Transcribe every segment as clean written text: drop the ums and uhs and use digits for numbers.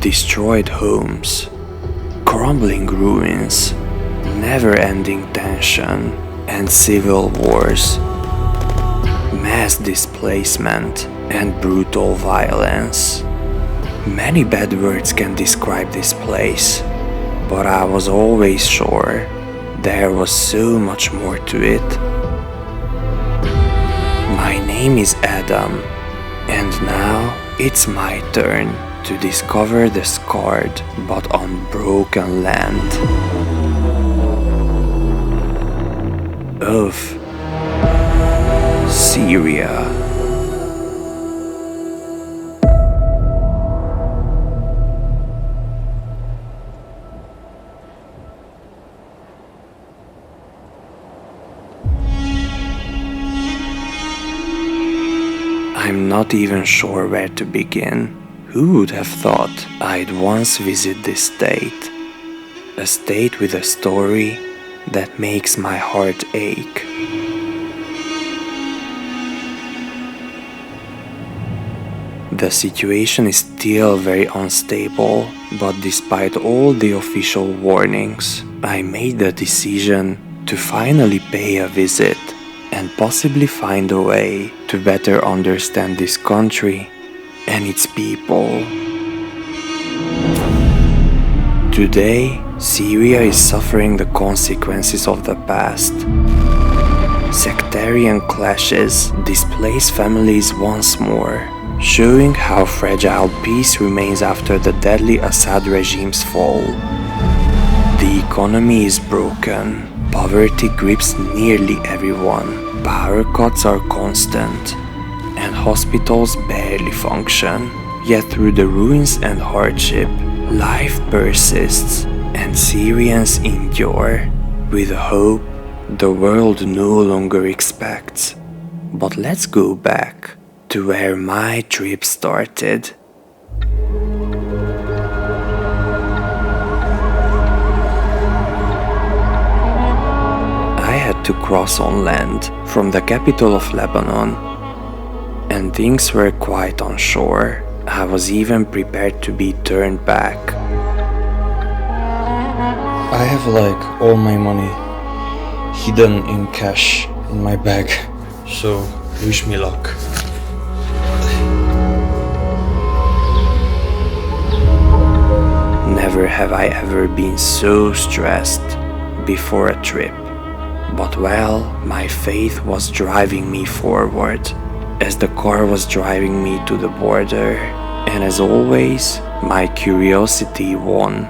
destroyed homes, crumbling ruins, never-ending tension, and civil wars, mass displacement, and brutal violence. Many bad words can describe this place, but I was always sure there was so much more to it. My name is Adam, and now it's my turn to discover the scarred but unbroken land of Syria. I'm not even sure where to begin. Who would have thought I'd once visit this state? A state with a story that makes my heart ache. The situation is still very unstable, but despite all the official warnings, I made the decision to finally pay a visit and possibly find a way to better understand this country and its people. Today, Syria is suffering the consequences of the past. Sectarian clashes displace families once more, showing how fragile peace remains after the deadly Assad regime's fall. The economy is broken. Poverty grips nearly everyone, power cuts are constant, and hospitals barely function. Yet through the ruins and hardship, life persists, and Syrians endure with a hope the world no longer expects. But let's go back to where my trip started. To cross on land from the capital of Lebanon, and things were quite unsure. I was even prepared to be turned back. I have all my money hidden in cash in my bag, so wish me luck. Never have I ever been so stressed before a trip. But well, my faith was driving me forward, as the car was driving me to the border, and as always, my curiosity won,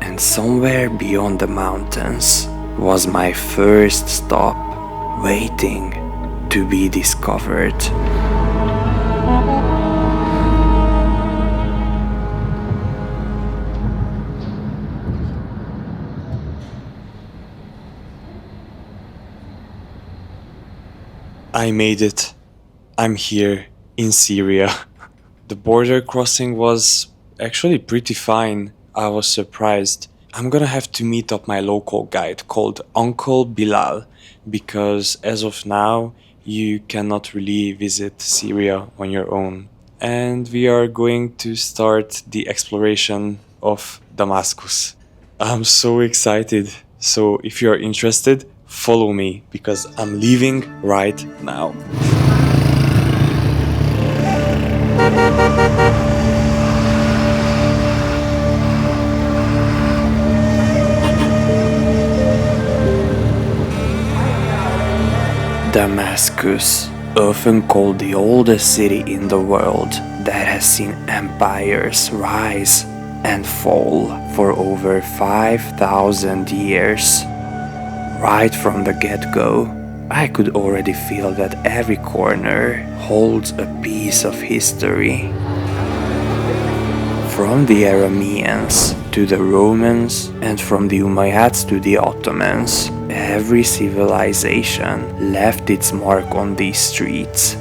and somewhere beyond the mountains was my first stop, waiting to be discovered. I made it. I'm here in Syria. The border crossing was actually pretty fine. I was surprised. I'm gonna have to meet up my local guide called Uncle Bilal, because as of now you cannot really visit Syria on your own. And we are going to start the exploration of Damascus. I'm so excited. So if you're interested, follow me, because I'm leaving right now. Damascus, often called the oldest city in the world, that has seen empires rise and fall for over 5,000 years. Right from the get-go, I could already feel that every corner holds a piece of history. From the Arameans to the Romans, and from the Umayyads to the Ottomans, every civilization left its mark on these streets.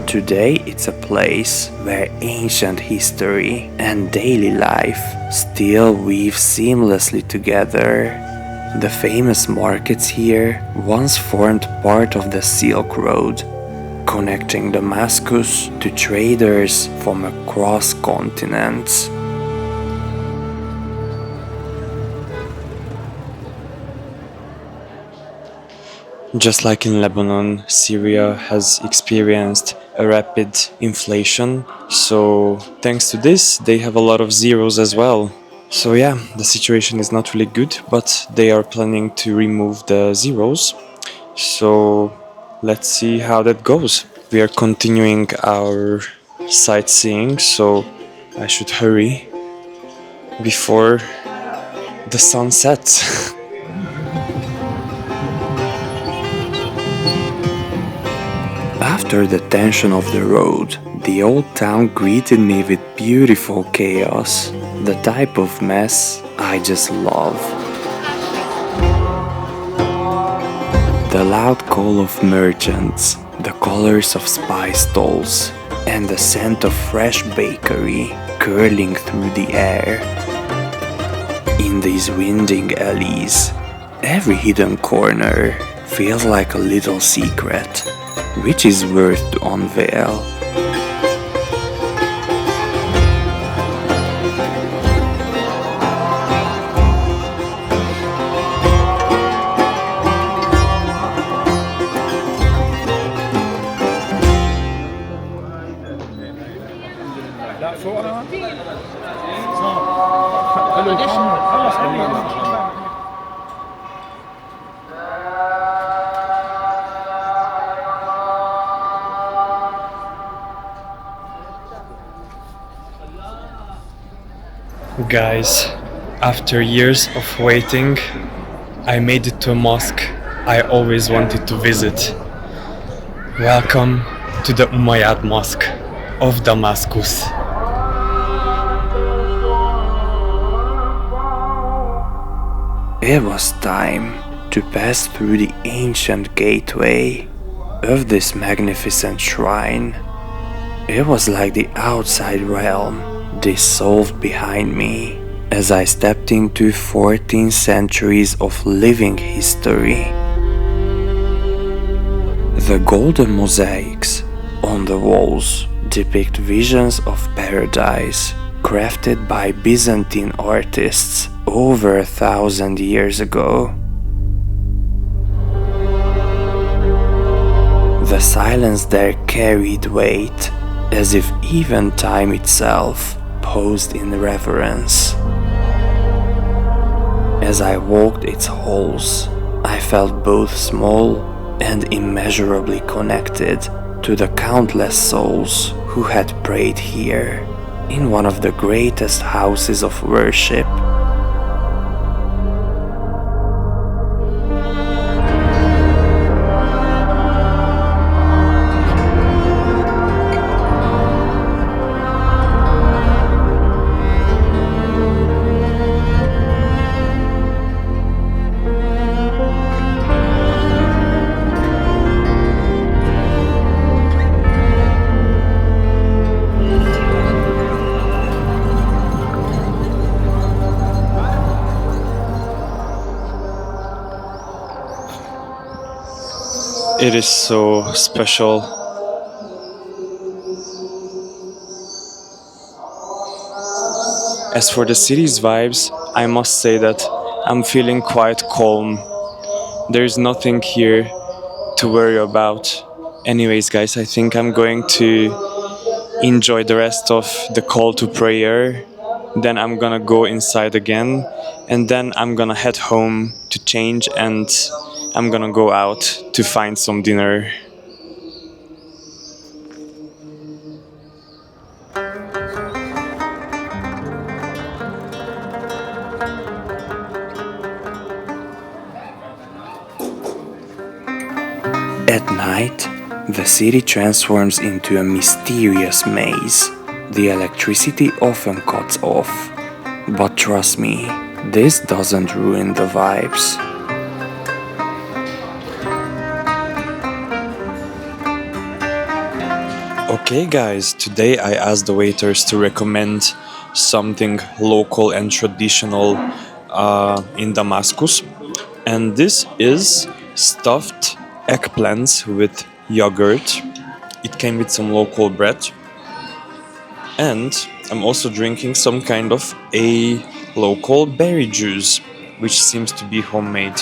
Today it's a place where ancient history and daily life still weave seamlessly together. The famous markets here once formed part of the Silk Road, connecting Damascus to traders from across continents. Just like in Lebanon, Syria has experienced a rapid inflation. So, thanks to this, they have a lot of zeros as well. So, yeah, the situation is not really good, but they are planning to remove the zeros. So, let's see how that goes. We are continuing our sightseeing, so I should hurry before the sun sets. After the tension of the road, the old town greeted me with beautiful chaos, the type of mess I just love. The loud call of merchants, the colors of spice stalls, and the scent of fresh bakery curling through the air. In these winding alleys, every hidden corner feels like a little secret, which is worth to unveil. Guys, after years of waiting, I made it to a mosque I always wanted to visit. Welcome to the Umayyad Mosque of Damascus. It was time to pass through the ancient gateway of this magnificent shrine. It was like the outside realm dissolved behind me as I stepped into 14 centuries of living history. The golden mosaics on the walls depict visions of paradise crafted by Byzantine artists over 1,000 years ago. The silence there carried weight, as if even time itself posed in reverence. As I walked its halls, I felt both small and immeasurably connected to the countless souls who had prayed here, in one of the greatest houses of worship. It is so special. As for the city's vibes, I must say that I'm feeling quite calm. There's nothing here to worry about. Anyways, guys, I think I'm going to enjoy the rest of the call to prayer. Then I'm gonna go inside again, and then I'm gonna head home to change, and I'm gonna go out to find some dinner. At night, the city transforms into a mysterious maze. The electricity often cuts off, but trust me, this doesn't ruin the vibes. Okay, guys, today I asked the waiters to recommend something local and traditional in Damascus, and this is stuffed eggplants with yogurt. It came with some local bread, and I'm also drinking some kind of a local berry juice, which seems to be homemade.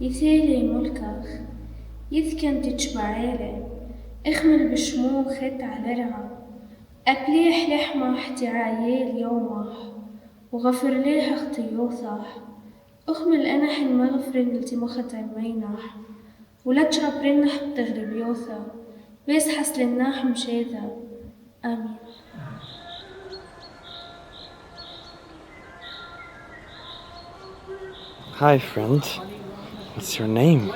يثير ملكك يذكن تجبعيلي اخمل بشمو خت علرها أبليح لحمة احتعايل يومه وغفر ليها اختيوثه أخمل أنح المغفرين التمخت المينح ولا تشرب رنح بتغرب يوثا بيس حسل الناح مشيذا آمين. Hi, friend. What's your name?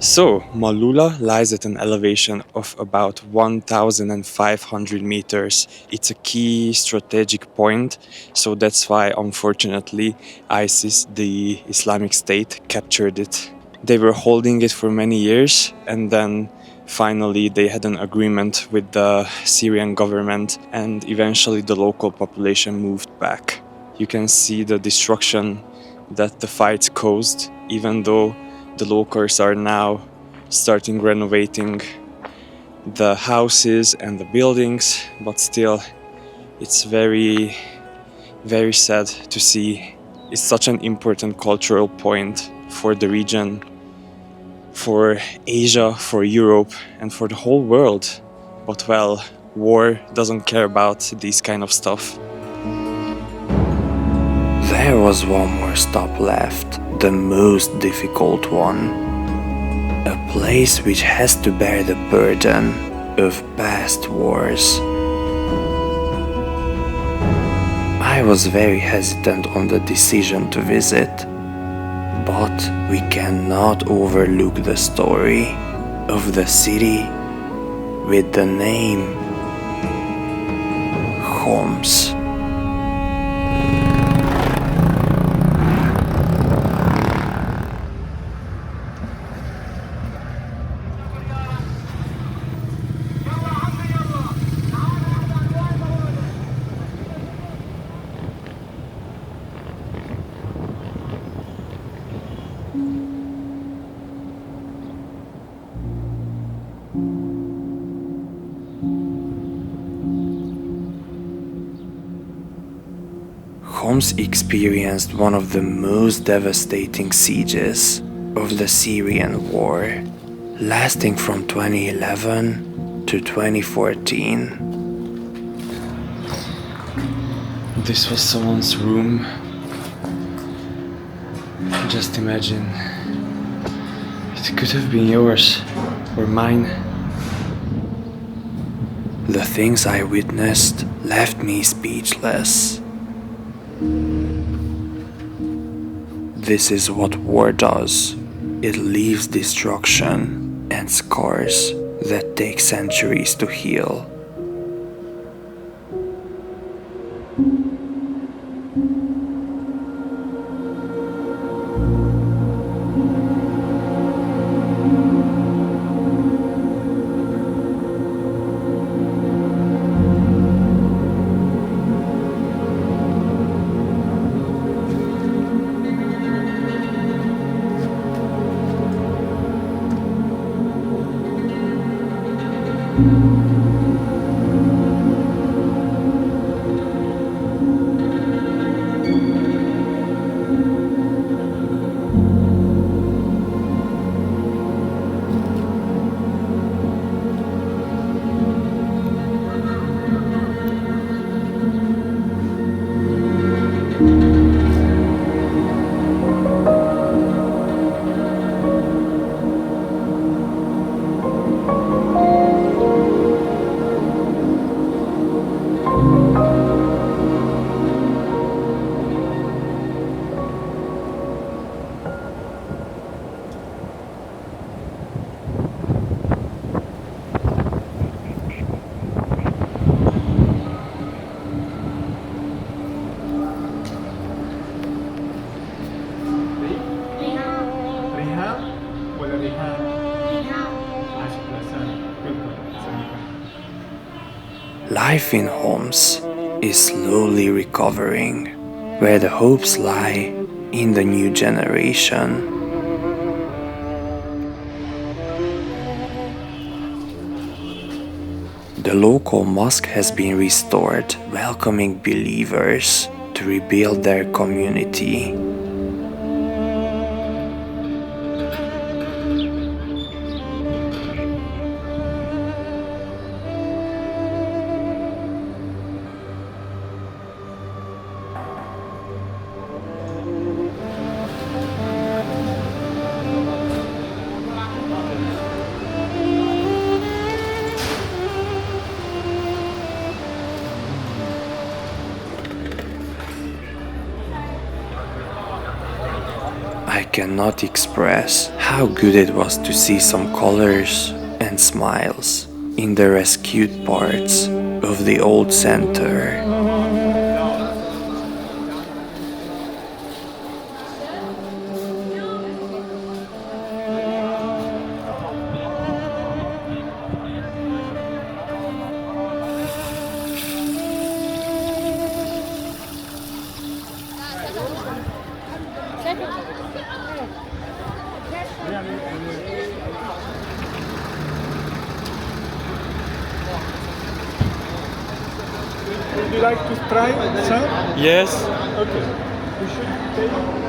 So, Maaloula lies at an elevation of about 1,500 meters. It's a key strategic point, so that's why, unfortunately, ISIS, the Islamic State, captured it. They were holding it for many years, and then finally they had an agreement with the Syrian government, and eventually the local population moved back. You can see the destruction that the fights caused, even though the locals are now starting renovating the houses and the buildings, but still it's very, very sad to see. It's such an important cultural point for the region, for Asia, for Europe, and for the whole world. But well, war doesn't care about this kind of stuff. There was one more stop left, the most difficult one. A place which has to bear the burden of past wars. I was very hesitant on the decision to visit, but we cannot overlook the story of the city with the name Homs. Homs experienced one of the most devastating sieges of the Syrian war, lasting from 2011 to 2014. This was someone's room. Just imagine. It could have been yours or mine. The things I witnessed left me speechless. This is what war does. It leaves destruction and scars that take centuries to heal. Life in Homs is slowly recovering, where the hopes lie in the new generation. The local mosque has been restored, welcoming believers to rebuild their community. I cannot express how good it was to see some colors and smiles in the rescued parts of the old center. Would you like to try some? Yes. Okay. We should take.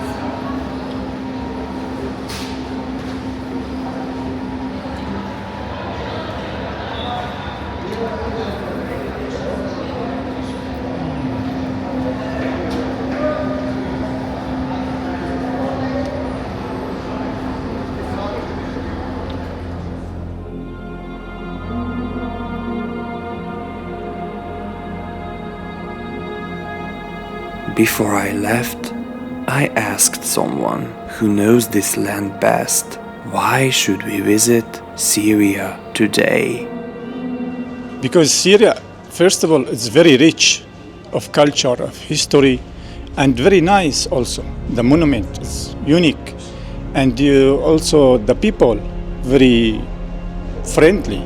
Before I left, I asked someone who knows this land best, why should we visit Syria today? Because Syria, first of all, is very rich of culture, of history, and very nice also. The monument is unique, and also the people, very friendly,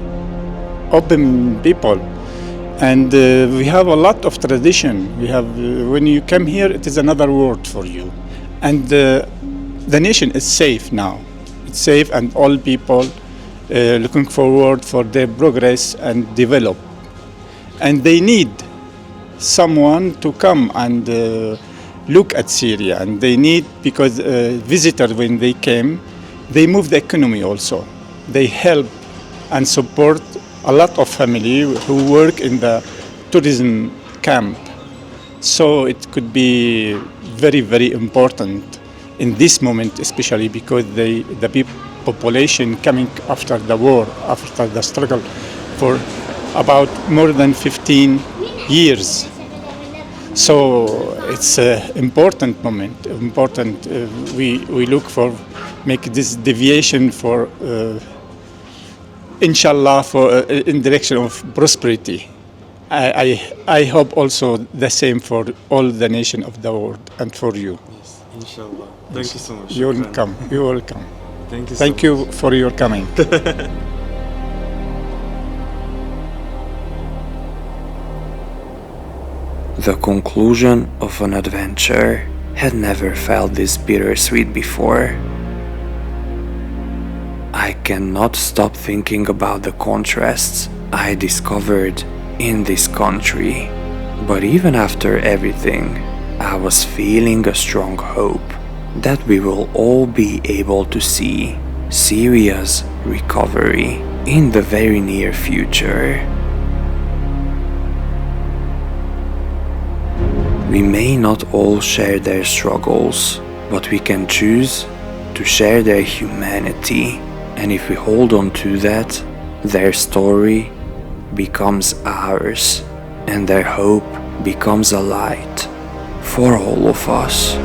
open people. And we have a lot of tradition. We have, when you come here, it is another world for you. And the nation is safe now. It's safe, and all people looking forward for their progress and develop. And they need someone to come and look at Syria. And they need, because visitors, when they came, they move the economy also. They help and support a lot of family who work in the tourism camp. So it could be very, very important in this moment, especially because the population coming after the war, after the struggle for about more than 15 years. So it's an important moment, important. We look for, make this deviation for inshallah, for in direction of prosperity. I hope also the same for all the nation of the world and for you. Yes, inshallah. Thank you so much. You're welcome. You're welcome. Thank you. Thank you for your coming. The conclusion of an adventure had never felt this bittersweet before. I cannot stop thinking about the contrasts I discovered in this country. But even after everything, I was feeling a strong hope that we will all be able to see Syria's recovery in the very near future. We may not all share their struggles, but we can choose to share their humanity. And if we hold on to that, their story becomes ours, and their hope becomes a light for all of us.